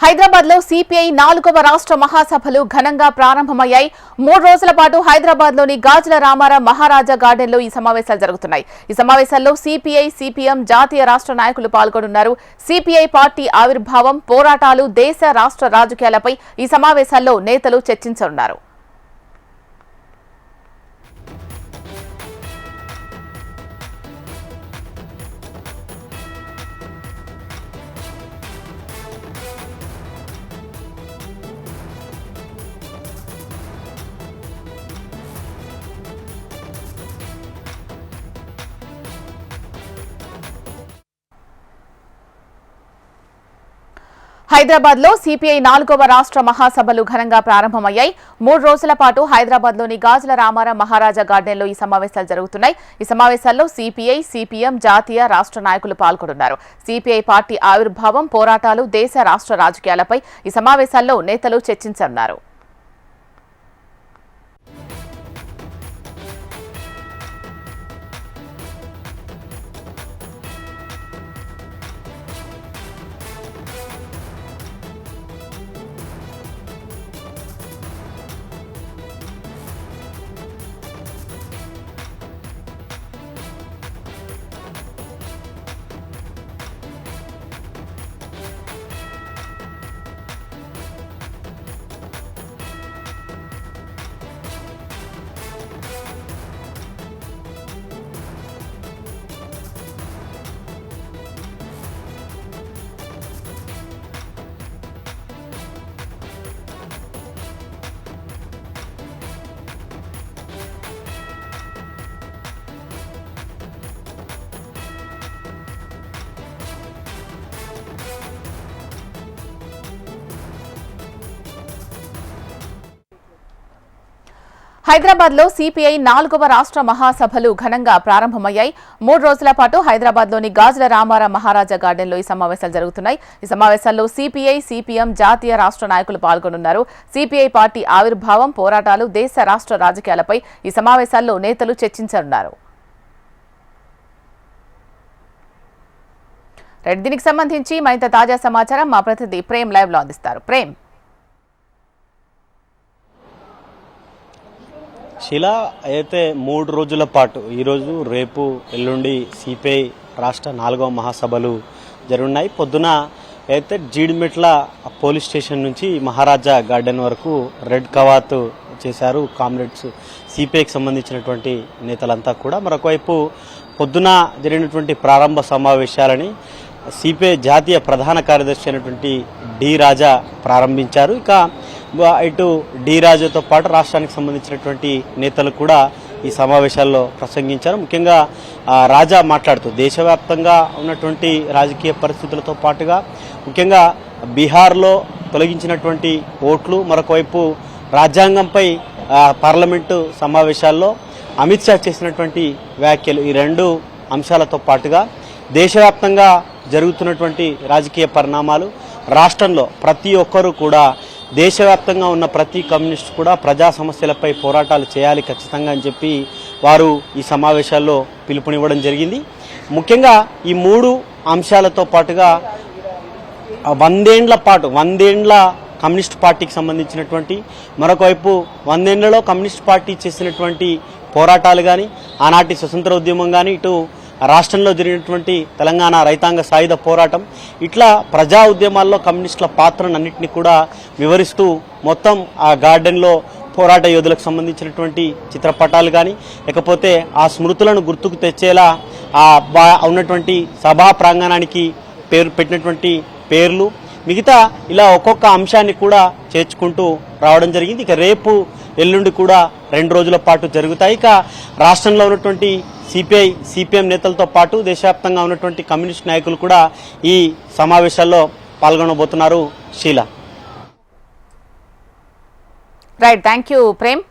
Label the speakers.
Speaker 1: హైదరాబాద్ లో సిపిఐ 4వ రాష్ట్ర మహాసభలు ఘనంగా ప్రారంభమయ్యాయి. 3 రోజుల పాటు హైదరాబాద్ లోని గాజుల రామారావు మహారాజా గార్డెన్ లో ఈ సమావేశాలు జరుగుతున్నాయి. ఈ సమావేశాల్లో సిపిఐ, సిపిఎం జాతీయ రాష్ట్ర నాయకులు పాల్గొనున్నారు. సిపిఐ పార్టీ ఆవిర్భావం, పోరాటాలు, దేశ రాష్ట్ర రాజకీయాలపై ఈ సమావేశాల్లో నేతలు చర్చించనున్నారు. హైదరాబాద్ లో సిపిఐ 4వ రాష్ట్ర మహాసభలు ఘనంగా ప్రారంభమయ్యాయి. 3 రోజుల పాటు హైదరాబాద్ లోని గాజుల రామారావు మహారాజా గార్డెన్ లో ఈ సమావేశాలు జరుగుతున్నాయి. ఈ సమావేశాల్లో సిపిఐ, సిపిఎం జాతీయ రాష్ట్ర నాయకులు పాల్గొనున్నారు. సిపిఐ పార్టీ ఆవిర్భావం, పోరాటాలు, దేశ రాష్ట్ర రాజకీయాలపై ఈ సమావేశాల్లో నేతలు చర్చించనున్నారు. హైదరాబాద్ లో సిపిఐ 4వ రాష్ట్ర మహాసభలు ఘనంగా ప్రారంభమయ్యాయి. 3 రోజుల పాటు హైదరాబాద్ లోని గాజుల రామారావు మహారాజా గార్డెన్ లో ఈ సమావేశాలు జరుగుతున్నాయి. ఈ సమావేశాల్లో సిపిఐ, సిపిఎం జాతీయ రాష్ట్ర నాయకులు పాల్గొనున్నారు. సిపిఐ పార్టీ ఆవిర్భావం, పోరాటాలు, దేశ రాష్ట్ర రాజకీయాలపై ఈ సమావేశాల్లో నేతలు చర్చించనున్నారు. దీనికి సంబంధించి మరింత తాజా సమాచారం మా ప్రతినిధి ప్రేమ్ లైవ్ లో అందిస్తారు. ప్రేమ్,
Speaker 2: శిలా అయితే 3 రోజుల పాటు ఈరోజు, రేపు, ఎల్లుండి సిపిఐ రాష్ట్ర 4వ మహాసభలు జరుగున్నాయి. పొద్దున అయితే జీడిమెట్ల పోలీస్ స్టేషన్ నుంచి మహారాజా గార్డెన్ వరకు రెడ్ కవాత్ చేశారు కామ్రేడ్స్, సిపిఐకి సంబంధించినటువంటి నేతలంతా కూడా. మరొకవైపు పొద్దున జరిగినటువంటి ప్రారంభ సమావేశాలని సిపిఐ జాతీయ ప్రధాన కార్యదర్శి అయినటువంటి డి రాజా ప్రారంభించారు. ఇక ఇటు డి రాజాతో పాటు రాష్ట్రానికి సంబంధించినటువంటి నేతలు కూడా ఈ సమావేశాల్లో ప్రసంగించారు. ముఖ్యంగా రాజా మాట్లాడుతూ దేశవ్యాప్తంగా ఉన్నటువంటి రాజకీయ పరిస్థితులతో పాటుగా ముఖ్యంగా బీహార్లో తొలగించినటువంటి ఓట్లు, మరొకవైపు రాజ్యాంగంపై పార్లమెంటు సమావేశాల్లో అమిత్ షా చేసినటువంటి వ్యాఖ్యలు, ఈ 2 అంశాలతో పాటుగా దేశవ్యాప్తంగా జరుగుతున్నటువంటి రాజకీయ పరిణామాలు, రాష్ట్రంలో ప్రతి ఒక్కరూ కూడా దేశవ్యాప్తంగా ఉన్న ప్రతి కమ్యూనిస్ట్ కూడా ప్రజా సమస్యలపై పోరాటాలు చేయాలి ఖచ్చితంగా అని చెప్పి వారు ఈ సమావేశాల్లో పిలుపునివ్వడం జరిగింది. ముఖ్యంగా ఈ 3 అంశాలతో పాటుగా 100 ఏళ్ల కమ్యూనిస్ట్ పార్టీకి సంబంధించినటువంటి, మరొకవైపు 100 ఏళ్లలో కమ్యూనిస్ట్ పార్టీ చేసినటువంటి పోరాటాలు కానీ, ఆనాటి స్వతంత్ర ఉద్యమం కానీ, ఇటు రాష్ట్రంలో జరిగినటువంటి తెలంగాణ రైతాంగ సాయుధ పోరాటం, ఇట్లా ప్రజా ఉద్యమాల్లో కమ్యూనిస్టుల పాత్రనన్నింటినీ కూడా వివరిస్తూ మొత్తం ఆ గార్డెన్లో పోరాట యోధులకు సంబంధించినటువంటి చిత్రపటాలు కానీ, లేకపోతే ఆ స్మృతులను గుర్తుకు తెచ్చేలా ఉన్నటువంటి సభా ప్రాంగణానికి పెట్టినటువంటి పేర్లు, మిగతా ఇలా ఒక్కొక్క అంశాన్ని కూడా చేర్చుకుంటూ రావడం జరిగింది. ఇక రేపు, ఎల్లుండి కూడా 2 రోజుల పాటు జరుగుతాయి. ఇక రాష్ట్రంలో ఉన్నటువంటి సిపిఐ, సిపిఎం నేతలతో పాటు దేశవ్యాప్తంగా ఉన్నటువంటి కమ్యూనిస్ట్ నాయకులు కూడా ఈ సమావేశాల్లో పాల్గొనబోతున్నారు. Sheela,
Speaker 1: right, thank you Prem.